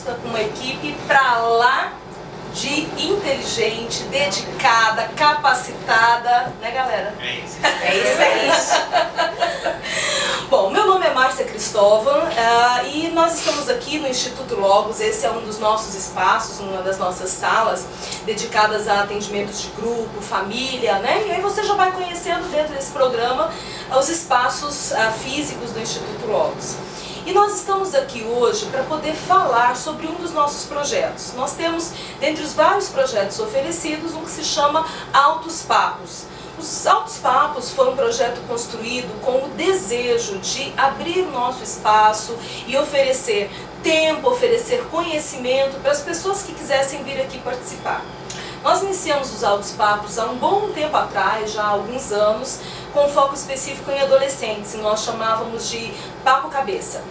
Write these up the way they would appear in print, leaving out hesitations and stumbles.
Jéssica com uma equipe pra lá de inteligente, dedicada, capacitada, né, galera? É isso. É isso. Bom, meu nome é Márcia Cristóvão e nós estamos aqui no Instituto Logos. Esse é um dos nossos espaços, uma das nossas salas dedicadas a atendimentos de grupo, família, né? E aí você já vai conhecendo dentro desse programa os espaços físicos do Instituto Logos. E nós estamos aqui hoje para poder falar sobre um dos nossos projetos. Nós temos, dentre os vários projetos oferecidos, um que se chama Altos Papos. Os Altos Papos foi um projeto construído com o desejo de abrir o nosso espaço e oferecer tempo, oferecer conhecimento para as pessoas que quisessem vir aqui participar. Nós iniciamos os Altos Papos há um bom tempo atrás, já há alguns anos, com foco específico em adolescentes, e nós chamávamos de Papo Cabeça.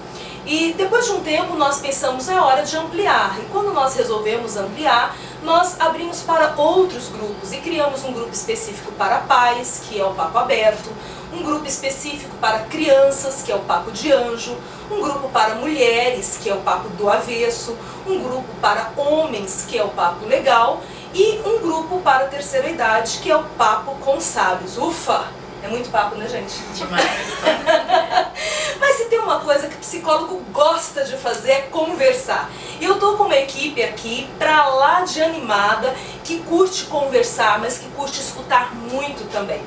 E depois de um tempo nós pensamos, é hora de ampliar, e quando nós resolvemos ampliar, nós abrimos para outros grupos e criamos um grupo específico para pais, que é o Papo Aberto, um grupo específico para crianças, que é o Papo de Anjo, um grupo para mulheres, que é o Papo do Avesso, um grupo para homens, que é o Papo Legal, e um grupo para a terceira idade, que é o Papo com Sábios. Ufa! É muito papo, né, gente? Demais. Mas se tem uma coisa que o psicólogo gosta de fazer é conversar. E eu tô com uma equipe aqui pra lá de animada, que curte conversar, mas que curte escutar muito também.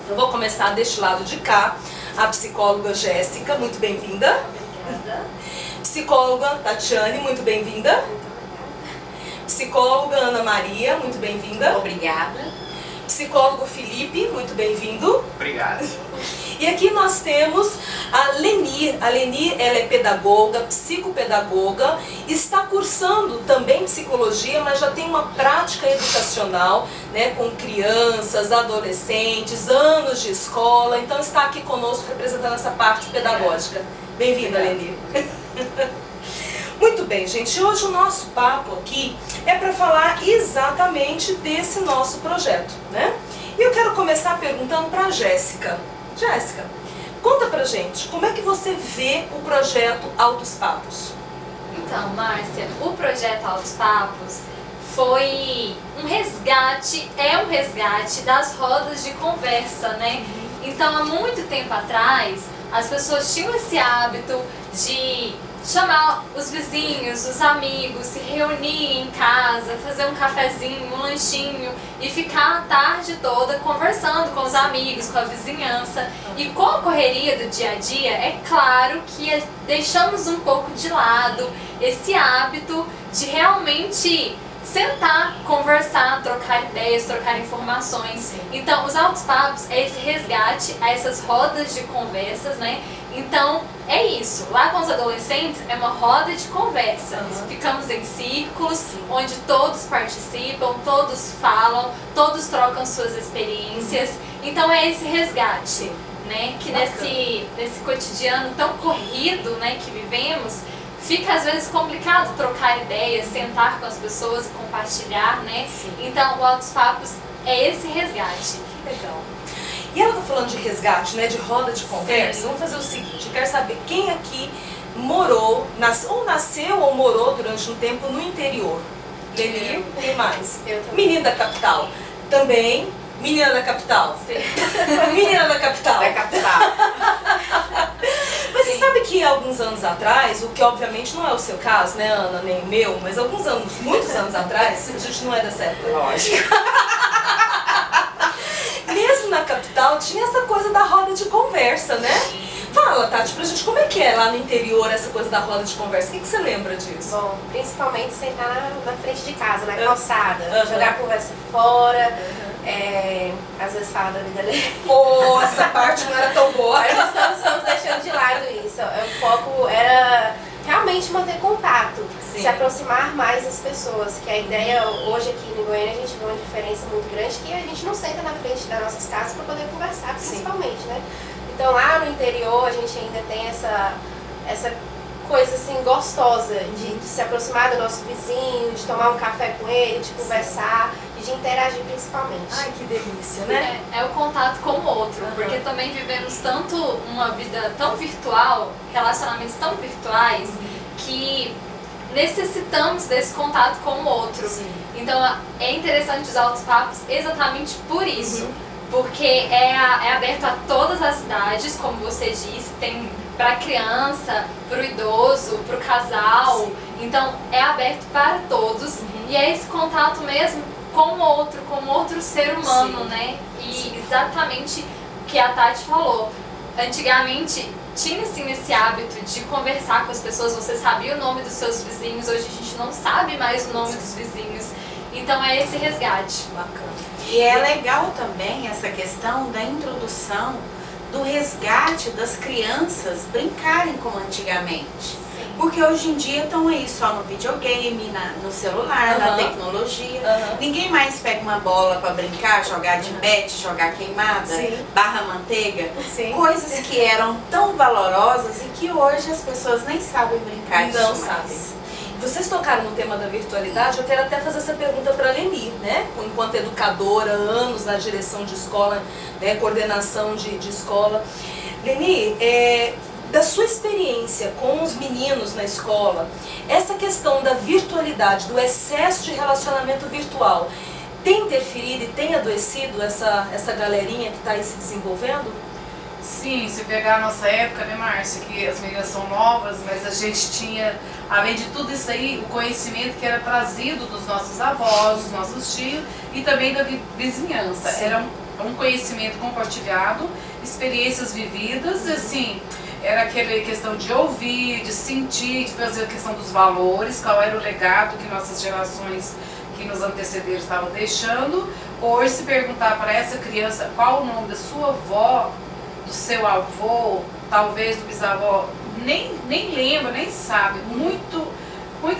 Eu vou começar deste lado de cá, a psicóloga Jéssica, muito bem-vinda. Obrigada. Psicóloga Tatiane, muito bem-vinda. Psicóloga Ana Maria, muito bem-vinda. Obrigada. Psicólogo Felipe, muito bem-vindo. Obrigado. E aqui nós temos a Leni. A Leni, ela é pedagoga, psicopedagoga, está cursando também psicologia, mas já tem uma prática educacional, né, com crianças, adolescentes, anos de escola, então está aqui conosco representando essa parte pedagógica. Bem-vinda, Leni. Muito bem, gente, hoje o nosso papo aqui é para falar exatamente desse nosso projeto, né? E eu quero começar perguntando para a Jéssica. Jéssica, conta pra gente, como é que você vê o projeto Altos Papos? Então, Márcia, o projeto Altos Papos foi um resgate, é um resgate das rodas de conversa, né? Então, há muito tempo atrás, as pessoas tinham esse hábito de chamar os vizinhos, os amigos, se reunir em casa, fazer um cafezinho, um lanchinho e ficar a tarde toda conversando com os amigos, com a vizinhança. E com a correria do dia a dia, é claro que deixamos um pouco de lado esse hábito de realmente sentar, conversar, trocar ideias, trocar informações. Então, os Altos Papos é esse resgate a essas rodas de conversas, né? Então, é isso. Lá com os adolescentes é uma roda de conversa. Ficamos em círculos, onde todos participam, todos falam, todos trocam suas experiências. Então, é esse resgate, né? Que nesse cotidiano tão corrido, né, que vivemos, fica às vezes complicado trocar ideias, sentar com as pessoas e compartilhar, né? Sim. Então, o Altos Papos é esse resgate. Legal. E ela tá falando de resgate, né, de roda de conversa. Sim. Vamos fazer o seguinte, eu quero saber quem aqui morou, ou nasceu ou morou durante um tempo no interior. Leni, quem mais? Eu também. Menina da capital. Também. Menina da capital. Sim. Menina da capital. Da capital. Mas você sabe que alguns anos atrás, o que obviamente não é o seu caso, né, Ana, nem o meu, mas alguns anos, muitos anos atrás, a gente não é dessa época. Lógico. Mesmo na capital tinha essa coisa da roda de conversa, né? Fala, Tati, pra gente, como é que é lá no interior essa coisa da roda de conversa? O que você lembra disso? Bom, principalmente sentar na frente de casa, na Uhum. calçada, Uhum. jogar a conversa fora, às vezes falar da vida dele. Oh, essa parte não era tão boa. Mas nós estamos deixando de lado isso. O foco era realmente manter contato, Sim. se aproximar mais das pessoas. Que a ideia hoje aqui em Goiânia a gente vê uma diferença muito grande que a gente não senta na frente das nossas casas para poder conversar, principalmente, né? Então lá no interior a gente ainda tem essa coisa assim gostosa de se aproximar do nosso vizinho, de tomar um café com ele, de conversar e de interagir principalmente. Ai, que delícia, né? É o contato com o outro, porque também vivemos tanto uma vida tão virtual, relacionamentos tão virtuais, que necessitamos desse contato com o outro. Sim. Então é interessante os altos papos exatamente por isso. Porque é aberto a todas as idades, como você disse, tem para criança, para o idoso, para o casal. Sim. Então é aberto para todos e é esse contato mesmo com o outro ser humano, Sim. né? E exatamente o que a Tati falou. Antigamente tinha sim esse hábito de conversar com as pessoas, você sabia o nome dos seus vizinhos, hoje a gente não sabe mais o nome dos vizinhos. Então é esse resgate. Bacana. E é legal também essa questão da introdução do resgate das crianças brincarem como antigamente. Porque hoje em dia estão aí só no videogame, no celular, na tecnologia. Ninguém mais pega uma bola para brincar, jogar de bete, jogar queimada, Sim. barra manteiga. Sim. Coisas que eram tão valorosas e que hoje as pessoas nem sabem brincar disso Não mais. sabem. Vocês tocaram no tema da virtualidade, eu quero até fazer essa pergunta para a Leni, né? Enquanto educadora, anos na direção de escola, né? Coordenação de escola. Leni, da sua experiência com os meninos na escola, essa questão da virtualidade, do excesso de relacionamento virtual, tem interferido e tem adoecido essa galerinha que está aí se desenvolvendo? Sim, se pegar a nossa época, né, Márcia, que as meninas são novas, mas a gente tinha, além de tudo isso aí, o conhecimento que era trazido dos nossos avós, dos nossos tios e também da vizinhança. Sim. Era um conhecimento compartilhado, experiências vividas, assim, era aquela questão de ouvir, de sentir, de fazer a questão dos valores, qual era o legado que nossas gerações que nos antecederam estavam deixando. Hoje, se perguntar para essa criança qual o nome da sua avó, do seu avô, talvez do bisavó, nem lembra, nem sabe. Muito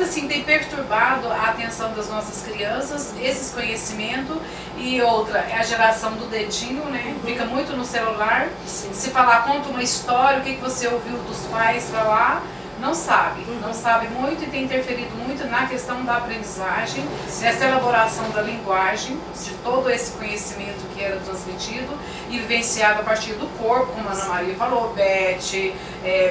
assim, tem perturbado a atenção das nossas crianças, esses conhecimentos. E outra, é a geração do dedinho, né? Fica muito no celular. Sim. Se falar, conta uma história, o que você ouviu dos pais falar, não sabe. Não sabe muito e tem interferido muito na questão da aprendizagem, nessa elaboração da linguagem, de todo esse conhecimento que era transmitido e vivenciado a partir do corpo, como a Ana Maria falou, bete,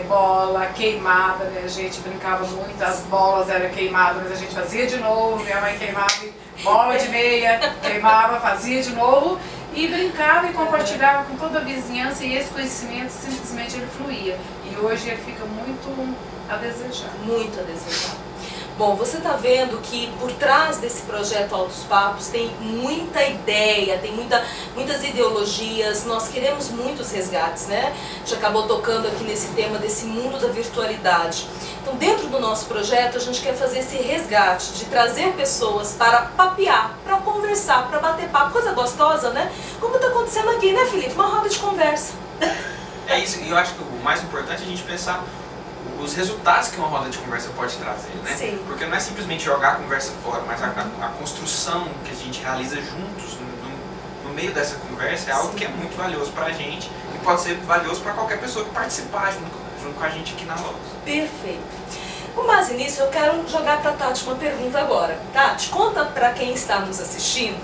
bola, queimada, né? A gente brincava muito, as bolas eram queimadas, mas a gente fazia de novo, minha mãe queimava, bola de meia, queimava, fazia de novo. E brincava e compartilhava com toda a vizinhança e esse conhecimento simplesmente ele fluía. E hoje ele fica muito a desejar. Muito a desejar. Bom, você está vendo que por trás desse projeto Altos Papos tem muita ideia, tem muitas ideologias, nós queremos muitos resgates, né? A gente acabou tocando aqui nesse tema desse mundo da virtualidade. Então, dentro do nosso projeto, a gente quer fazer esse resgate, de trazer pessoas para papear, para conversar, para bater papo, coisa gostosa, né? Como está acontecendo aqui, né, Felipe? Uma roda de conversa. É isso, e eu acho que o mais importante é a gente pensar os resultados que uma roda de conversa pode trazer, né? Sim. Porque não é simplesmente jogar a conversa fora, mas a construção que a gente realiza juntos no meio dessa conversa é algo que é muito valioso pra gente e pode ser valioso para qualquer pessoa que participar junto com a gente aqui na Logos. Perfeito. Com base nisso, eu quero jogar para a Tati uma pergunta agora. Tati, conta para quem está nos assistindo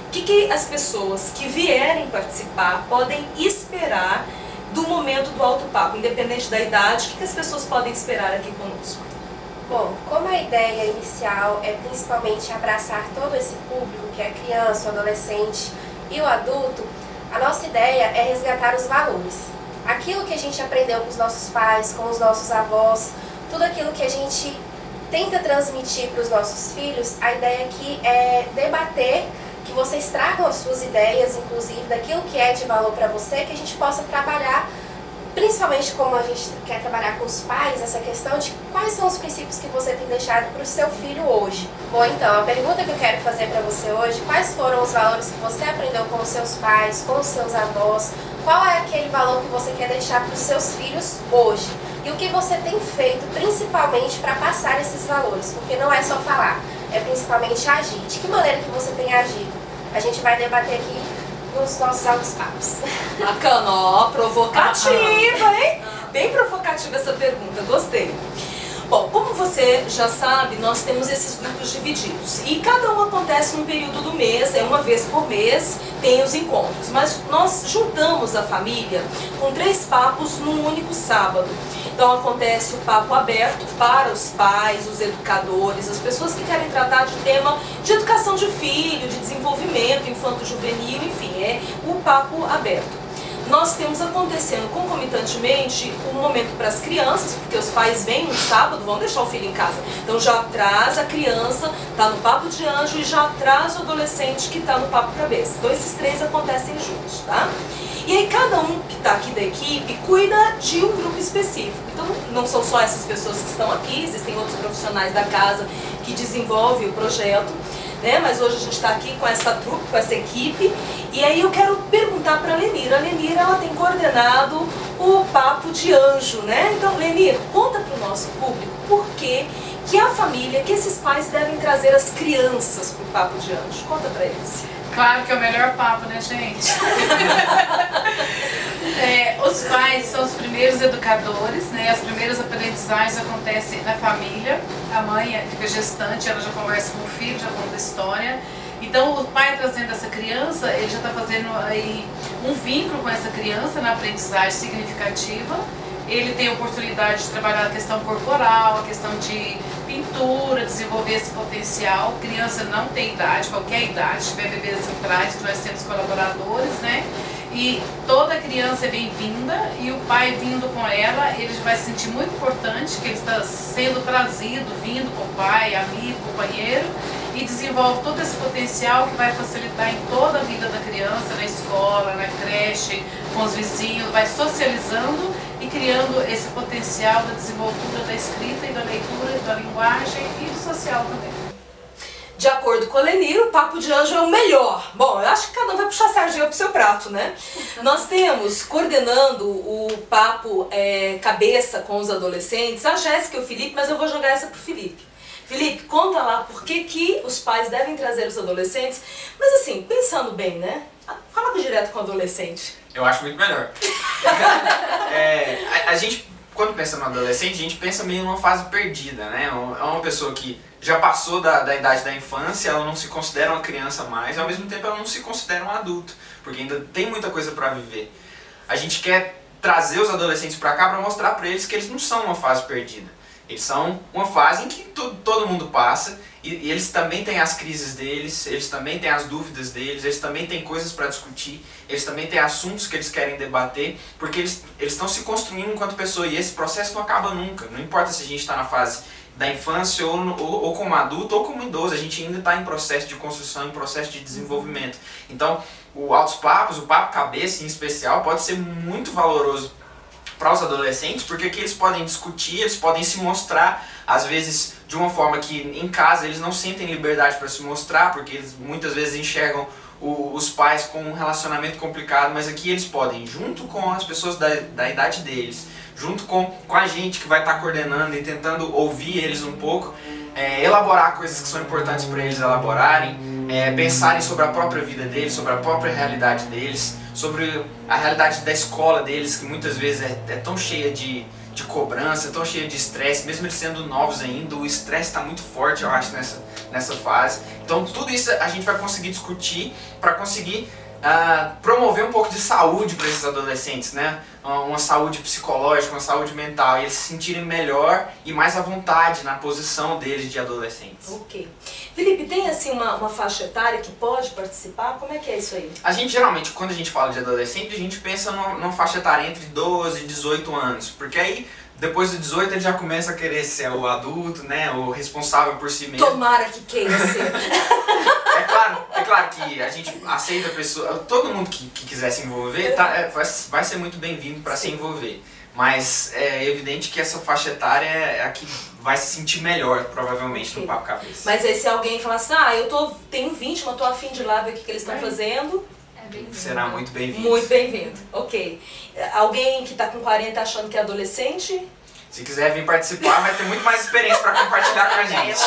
o que as pessoas que vierem participar podem esperar do momento do Alto Papo, independente da idade, o que as pessoas podem esperar aqui conosco? Bom, como a ideia inicial é principalmente abraçar todo esse público, que é a criança, o adolescente e o adulto, a nossa ideia é resgatar os valores. Aquilo que a gente aprendeu com os nossos pais, com os nossos avós, tudo aquilo que a gente tenta transmitir para os nossos filhos, a ideia aqui é debater, que vocês tragam as suas ideias, inclusive, daquilo que é de valor para você, que a gente possa trabalhar, principalmente como a gente quer trabalhar com os pais, essa questão de quais são os princípios que você tem deixado para o seu filho hoje. Bom, então, a pergunta que eu quero fazer para você hoje, quais foram os valores que você aprendeu com os seus pais, com os seus avós, qual é aquele valor que você quer deixar para os seus filhos hoje? E o que você tem feito, principalmente, para passar esses valores? Porque não é só falar, é principalmente agir. De que maneira que você tem agido? A gente vai debater aqui nos nossos altos papos. Bacana, ó, provocativa, hein? Bem provocativa essa pergunta, gostei. Bom, como você já sabe, nós temos esses grupos divididos e cada um acontece num período do mês, é uma vez por mês, tem os encontros. Mas nós juntamos a família com 3 papos num único sábado. Então acontece o papo aberto para os pais, os educadores, as pessoas que querem tratar de tema de educação de filho, de desenvolvimento infanto-juvenil, enfim, é o papo aberto. Nós temos acontecendo concomitantemente um momento para as crianças, porque os pais vêm no sábado, vão deixar o filho em casa. Então já traz a criança, está no papo de anjo, e já traz o adolescente que está no papo cabeça. Então esses 3 acontecem juntos, tá? E aí cada um que está aqui da equipe cuida de um grupo específico. Então não são só essas pessoas que estão aqui, existem outros profissionais da casa que desenvolvem o projeto. Mas hoje a gente está aqui com essa trupe, com essa equipe, e aí eu quero perguntar para a Lenir. A Lenir, ela tem coordenado o Papo de Anjo, né? Então, Lenir, conta para o nosso público por que a família, que esses pais devem trazer as crianças para o Papo de Anjo. Conta para eles. Claro que é o melhor papo, né, gente? Os pais são os primeiros educadores, né? As primeiras aprendizagens acontecem na família. A mãe fica gestante, ela já conversa com o filho, já conta a história. Então, o pai trazendo essa criança, ele já está fazendo aí um vínculo com essa criança na aprendizagem significativa. Ele tem a oportunidade de trabalhar a questão corporal, a questão de pintura, desenvolver esse potencial. Criança não tem idade, qualquer idade, se tiver bebês centrais, que nós temos colaboradores, né? E toda criança é bem-vinda, e o pai vindo com ela, ele vai se sentir muito importante, que ele está sendo trazido, vindo com o pai, amigo, companheiro, e desenvolve todo esse potencial que vai facilitar em toda a vida da criança, na escola, na creche, com os vizinhos, vai socializando e criando esse potencial da desenvoltura da escrita e da leitura, da linguagem e do social também. De acordo com a Lenir, o Papo de Anjo é o melhor. Bom, eu acho que cada um vai puxar a sardinha pro seu prato, né? Nós temos, coordenando o Papo Cabeça com os adolescentes, a Jéssica e o Felipe, mas eu vou jogar essa pro Felipe. Felipe, conta lá por que os pais devem trazer os adolescentes. Mas assim, pensando bem, né? Fala direto com o adolescente. Eu acho muito melhor. A gente, quando pensa no adolescente, a gente pensa meio numa fase perdida, né? É uma pessoa que já passou da idade da infância, ela não se considera uma criança mais, e ao mesmo tempo ela não se considera um adulto, porque ainda tem muita coisa para viver. A gente quer trazer os adolescentes para cá para mostrar para eles que eles não são uma fase perdida. Eles são uma fase em que todo mundo passa, e eles também têm as crises deles, eles também têm as dúvidas deles, eles também têm coisas para discutir, eles também têm assuntos que eles querem debater, porque eles estão se construindo enquanto pessoa, e esse processo não acaba nunca. Não importa se a gente está na fase da infância ou como adulto ou como idoso, a gente ainda está em processo de construção, em processo de desenvolvimento. Então, o Altos Papos, o Papo Cabeça em especial, pode ser muito valoroso para os adolescentes, porque aqui eles podem discutir, eles podem se mostrar, às vezes de uma forma que em casa eles não sentem liberdade para se mostrar, porque eles muitas vezes enxergam os pais com um relacionamento complicado, mas aqui eles podem, junto com as pessoas da idade deles, junto com a gente que vai estar coordenando e tentando ouvir eles um pouco, elaborar coisas que são importantes para eles elaborarem, pensarem sobre a própria vida deles, sobre a própria realidade deles, sobre a realidade da escola deles, que muitas vezes é tão cheia de cobrança, tão cheia de estresse, mesmo eles sendo novos ainda, o estresse está muito forte, eu acho, nessa fase. Então tudo isso a gente vai conseguir discutir para conseguir promover um pouco de saúde para esses adolescentes, né? Uma saúde psicológica, uma saúde mental, e eles se sentirem melhor e mais à vontade na posição deles de adolescentes. Ok. Felipe, tem assim uma faixa etária que pode participar? Como é que é isso aí? A gente geralmente, quando a gente fala de adolescente, a gente pensa numa faixa etária entre 12 e 18 anos, porque aí depois dos 18 ele já começa a querer ser o adulto, né, o responsável por si mesmo. Tomara que queira ser. É claro que a gente aceita a pessoa, todo mundo que quiser se envolver vai ser muito bem-vindo para se envolver. Mas é evidente que essa faixa etária é a que vai se sentir melhor, provavelmente, no Papo Cabeça. Mas aí se alguém falar assim, tenho 20, mas tô afim de ir lá ver o que eles estão fazendo. Será muito bem-vindo. Muito bem-vindo, ok. Alguém que tá com 40 achando que é adolescente? Se quiser vir participar, vai ter muito mais experiência para compartilhar com a gente.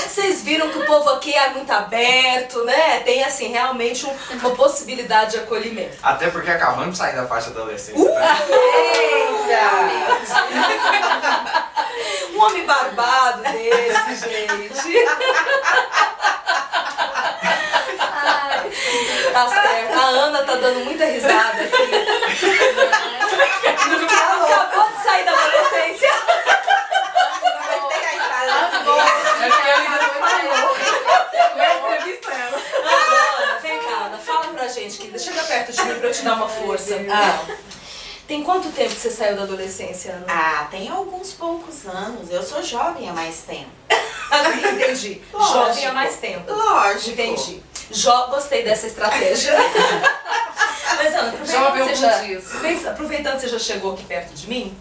Vocês viram que o povo aqui é muito aberto, né? Tem, assim, realmente uma possibilidade de acolhimento. Até porque acabamos de sair da faixa adolescente. Eita! Um homem barbado desse, gente. Ai, Tá certo. A Ana tá dando muita risada aqui. Porque ela acabou de sair da adolescência. Acho que ele ainda falou. Eu entrevisto ela. Ana, vem cá, Ana, fala pra gente, querida. Chega perto de mim pra eu te dar uma força. Tem quanto tempo que você saiu da adolescência, Ana? Ah, tem alguns poucos anos. Eu sou jovem há mais tempo. Assim, entendi. Lógico. Jovem há mais tempo. Lógico. Entendi. Gostei dessa estratégia. Mas, Ana, Jovem alguns dias. aproveitando que você já chegou aqui perto de mim,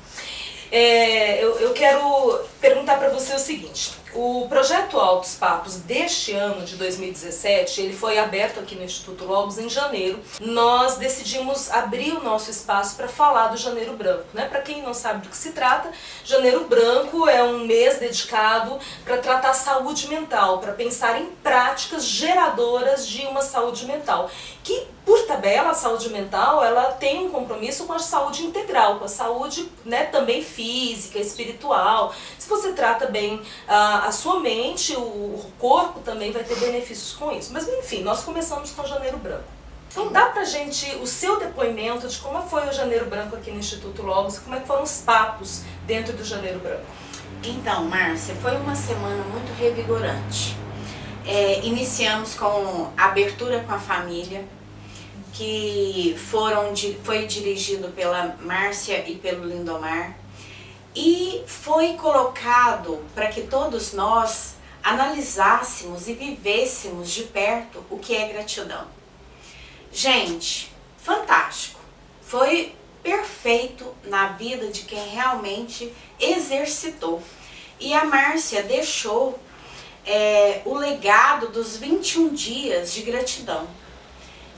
eu quero perguntar para você o seguinte. O projeto Altos Papos deste ano, de 2017, ele foi aberto aqui no Instituto Logos em janeiro. Nós decidimos abrir o nosso espaço para falar do Janeiro Branco, né? Para quem não sabe do que se trata, Janeiro Branco é um mês dedicado para tratar saúde mental, para pensar em práticas geradoras de uma saúde mental. Que, por tabela, a saúde mental, ela tem um compromisso com a saúde integral, com a saúde, né, também física, espiritual. Se você trata bem a sua mente, o corpo também vai ter benefícios com isso. Mas, enfim, nós começamos com o Janeiro Branco. Então, dá pra gente o seu depoimento de como foi o Janeiro Branco aqui no Instituto Logos e como é que foram os papos dentro do Janeiro Branco. Então, Márcia, foi uma semana muito revigorante. Iniciamos com a abertura com a família, que foi dirigido pela Márcia e pelo Lindomar, e foi colocado para que todos nós analisássemos e vivêssemos de perto o que é gratidão. Gente, fantástico! Foi perfeito na vida de quem realmente exercitou. E a Márcia deixou o legado dos 21 dias de gratidão.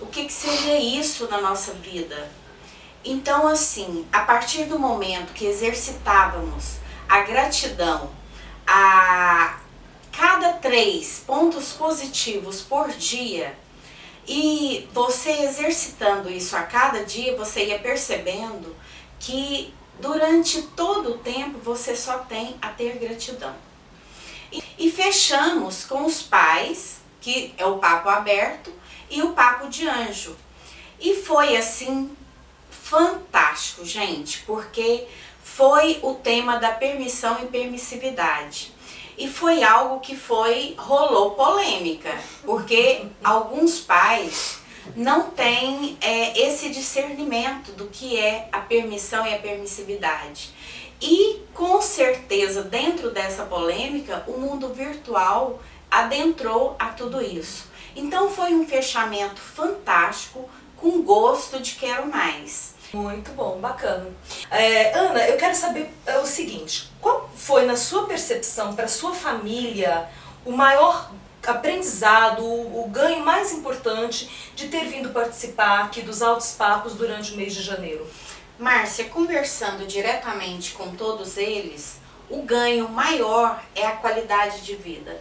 O que seria isso na nossa vida? Então, assim, a partir do momento que exercitávamos a gratidão a cada 3 pontos positivos por dia, e você exercitando isso a cada dia, você ia percebendo que durante todo o tempo você só tem a ter gratidão. E fechamos com os pais, que é o papo aberto, e o papo de anjo. E foi assim fantástico, gente, porque foi o tema da permissão e permissividade. E foi algo que rolou polêmica, porque alguns pais não têm esse discernimento do que é a permissão e a permissividade. E com certeza dentro dessa polêmica o mundo virtual adentrou a tudo isso. Então foi um fechamento fantástico, com gosto de quero mais. Muito bom, bacana. Ana, eu quero saber o seguinte, qual foi na sua percepção, para sua família, o maior aprendizado, o ganho mais importante de ter vindo participar aqui dos Altos Papos durante o mês de janeiro? Márcia, conversando diretamente com todos eles, o ganho maior é a qualidade de vida.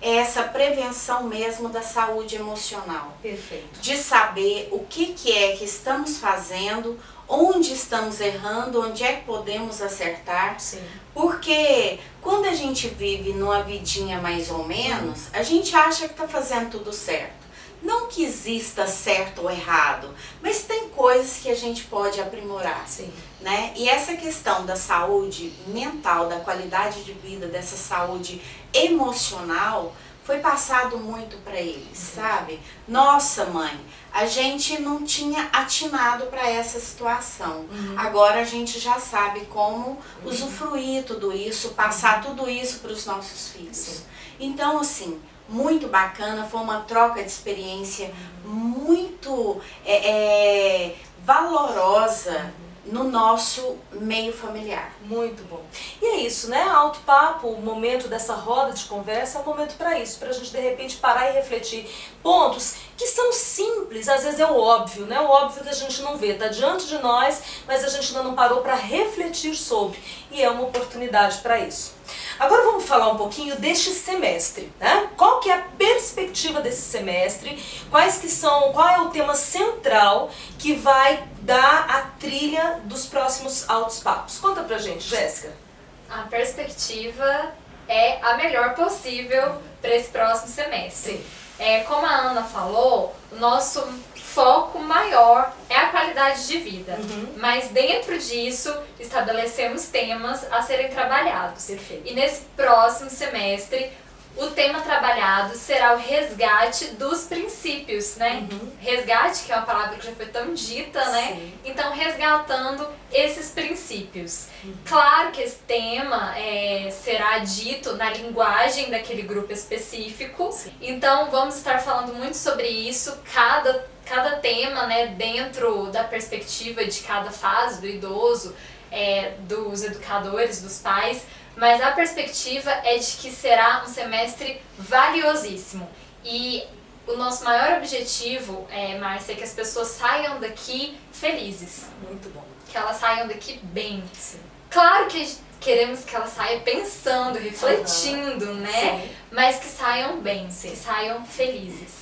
É essa prevenção mesmo da saúde emocional. Perfeito. De saber o que é que estamos fazendo, onde estamos errando, onde é que podemos acertar. Sim. Porque quando a gente vive numa vidinha mais ou menos, a gente acha que está fazendo tudo certo. Não que exista certo ou errado, mas tem coisas que a gente pode aprimorar. Sim. Né? E essa questão da saúde mental, da qualidade de vida, dessa saúde emocional, foi passado muito para eles, sabe? Nossa, mãe, a gente não tinha atinado para essa situação. Agora a gente já sabe como usufruir tudo isso, passar tudo isso para os nossos filhos. Sim. Então, assim, muito bacana, foi uma troca de experiência muito valorosa no nosso meio familiar. Muito bom. E é isso, né? Alto Papo, o momento dessa roda de conversa é um momento para isso, para a gente de repente parar e refletir pontos que são simples, às vezes é o óbvio, né? O óbvio que a gente não vê, tá diante de nós, mas a gente ainda não parou para refletir sobre, e é uma oportunidade para isso. Agora vamos falar um pouquinho deste semestre, né? Qual que é a perspectiva desse semestre? Qual é o tema central que vai dar a trilha dos próximos Altos Papos? Conta pra gente, Jéssica. A perspectiva é a melhor possível para esse próximo semestre. Sim. Como a Ana falou, o nosso foco maior é a qualidade de vida. Mas dentro disso, estabelecemos temas a serem trabalhados. Perfeito. E nesse próximo semestre, o tema trabalhado será o resgate dos princípios, né? Resgate, que é uma palavra que já foi tão dita, né? Sim. Então, resgatando esses princípios. Claro que esse tema será dito na linguagem daquele grupo específico. Sim. Então, vamos estar falando muito sobre isso, cada tema, né, dentro da perspectiva de cada fase do idoso, dos educadores, dos pais. Mas a perspectiva é de que será um semestre valiosíssimo. E o nosso maior objetivo, Márcia, é que as pessoas saiam daqui felizes. Muito bom. Que elas saiam daqui bem. Sim. Claro que queremos que elas saiam pensando, refletindo, né? Sim. Mas que saiam bem, que saiam felizes.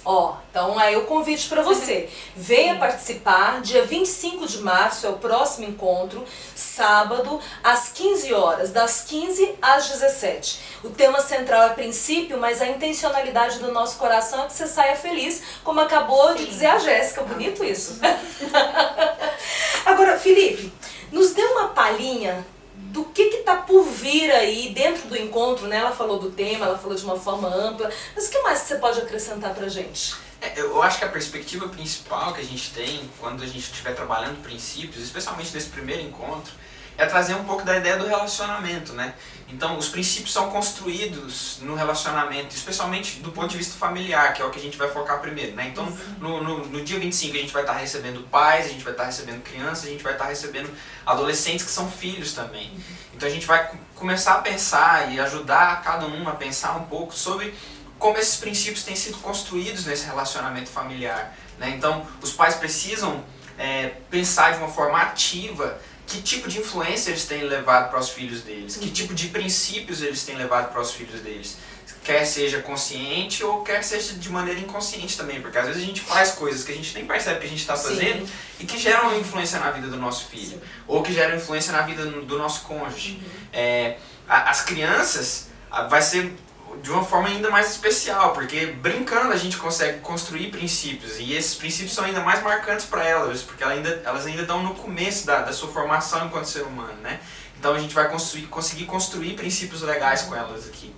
Então aí o convite para você. Venha participar, dia 25 de março é o próximo encontro, sábado, às 15 horas, das 15 às 17. O tema central é princípio, mas a intencionalidade do nosso coração é que você saia feliz, como acabou de dizer a Jéssica. Bonito isso. Agora, Felipe, nos dê uma palhinha do que está por vir aí dentro do encontro, né? Ela falou do tema, ela falou de uma forma ampla, mas o que mais que você pode acrescentar pra gente? Eu acho que a perspectiva principal que a gente tem quando a gente estiver trabalhando princípios, especialmente nesse primeiro encontro, é trazer um pouco da ideia do relacionamento, né? Então, os princípios são construídos no relacionamento, especialmente do ponto de vista familiar, que é o que a gente vai focar primeiro, né? Então, no dia 25 a gente vai estar recebendo pais, a gente vai estar recebendo crianças, a gente vai estar recebendo adolescentes que são filhos também. Então, a gente vai começar a pensar e ajudar cada um a pensar um pouco sobre como esses princípios têm sido construídos nesse relacionamento familiar, né? Então, os pais precisam pensar de uma forma ativa que tipo de influência eles têm levado para os filhos deles, que tipo de princípios eles têm levado para os filhos deles, quer seja consciente ou quer seja de maneira inconsciente também, porque às vezes a gente faz coisas que a gente nem percebe que a gente está fazendo e que geram influência na vida do nosso filho, ou que geram influência na vida do nosso cônjuge. As crianças vai ser de uma forma ainda mais especial, porque brincando a gente consegue construir princípios, e esses princípios são ainda mais marcantes para elas, porque elas ainda estão no começo da sua formação enquanto ser humano, né? Então a gente vai conseguir construir princípios legais com elas aqui.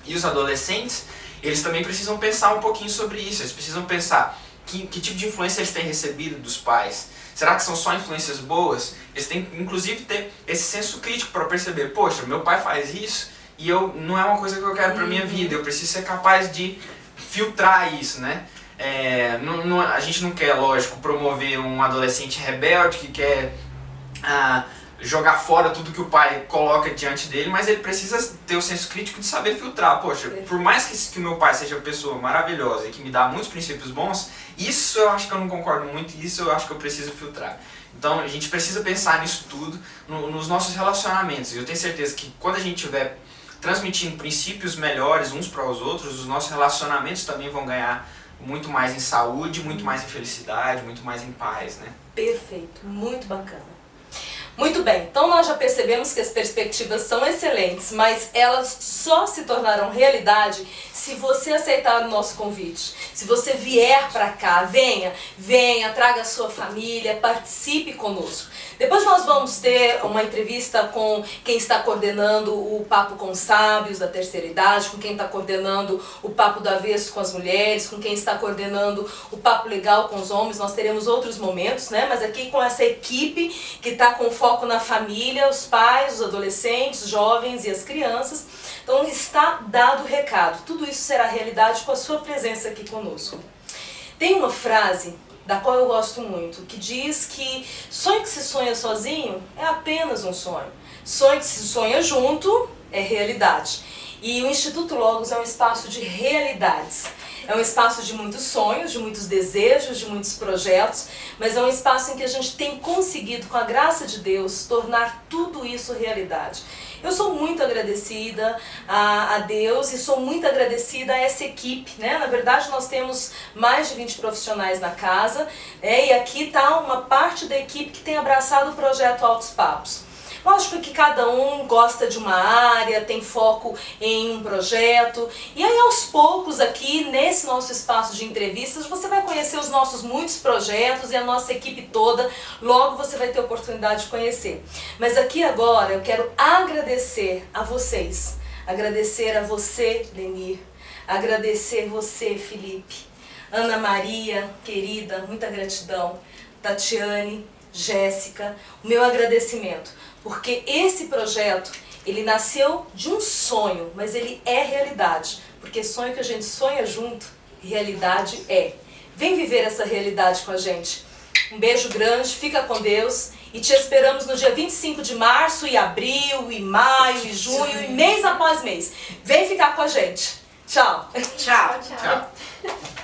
E os adolescentes, eles também precisam pensar um pouquinho sobre isso, eles precisam pensar que tipo de influência eles têm recebido dos pais. Será que são só influências boas? Eles têm inclusive ter esse senso crítico para perceber, poxa, meu pai faz isso, e não é uma coisa que eu quero para minha vida, eu preciso ser capaz de filtrar isso, né? A gente não quer, lógico, promover um adolescente rebelde que quer jogar fora tudo que o pai coloca diante dele, mas ele precisa ter o senso crítico de saber filtrar. Poxa, por mais que o meu pai seja uma pessoa maravilhosa e que me dá muitos princípios bons, isso eu acho que eu não concordo muito e isso eu acho que eu preciso filtrar. Então a gente precisa pensar nisso tudo, nos nossos relacionamentos. E eu tenho certeza que quando a gente estiver transmitindo princípios melhores uns para os outros, os nossos relacionamentos também vão ganhar muito mais em saúde, muito mais em felicidade, muito mais em paz, né? Perfeito, muito bacana. Muito bem, então nós já percebemos que as perspectivas são excelentes, mas elas só se tornarão realidade se você aceitar o nosso convite. Se você vier para cá, venha, traga a sua família, participe conosco. Depois nós vamos ter uma entrevista com quem está coordenando o Papo com Sábios da terceira idade, com quem está coordenando o Papo do Avesso com as mulheres, com quem está coordenando o Papo Legal com os homens. Nós teremos outros momentos, né? Mas aqui com essa equipe que está com foco na família, os pais, os adolescentes, os jovens e as crianças. Então está dado o recado. Tudo isso será realidade com a sua presença aqui conosco. Tem uma frase da qual eu gosto muito, que diz que sonho que se sonha sozinho é apenas um sonho. Sonho que se sonha junto é realidade. E o Instituto Logos é um espaço de realidades. É um espaço de muitos sonhos, de muitos desejos, de muitos projetos, mas é um espaço em que a gente tem conseguido, com a graça de Deus, tornar tudo isso realidade. Eu sou muito agradecida a Deus e sou muito agradecida a essa equipe, né? Na verdade, nós temos mais de 20 profissionais na casa, né? E aqui está uma parte da equipe que tem abraçado o projeto Altos Papos. Lógico que cada um gosta de uma área, tem foco em um projeto. E aí aos poucos aqui, nesse nosso espaço de entrevistas, você vai conhecer os nossos muitos projetos e a nossa equipe toda. Logo você vai ter oportunidade de conhecer. Mas aqui agora eu quero agradecer a vocês. Agradecer a você, Lenir. Agradecer você, Felipe. Ana Maria, querida, muita gratidão. Tatiane, Jéssica, o meu agradecimento. Porque esse projeto, ele nasceu de um sonho, mas ele é realidade. Porque sonho que a gente sonha junto, realidade é. Vem viver essa realidade com a gente. Um beijo grande, fica com Deus. E te esperamos no dia 25 de março, e abril, e maio, e junho, e mês após mês. Vem ficar com a gente. Tchau. Tchau. Tchau. Tchau.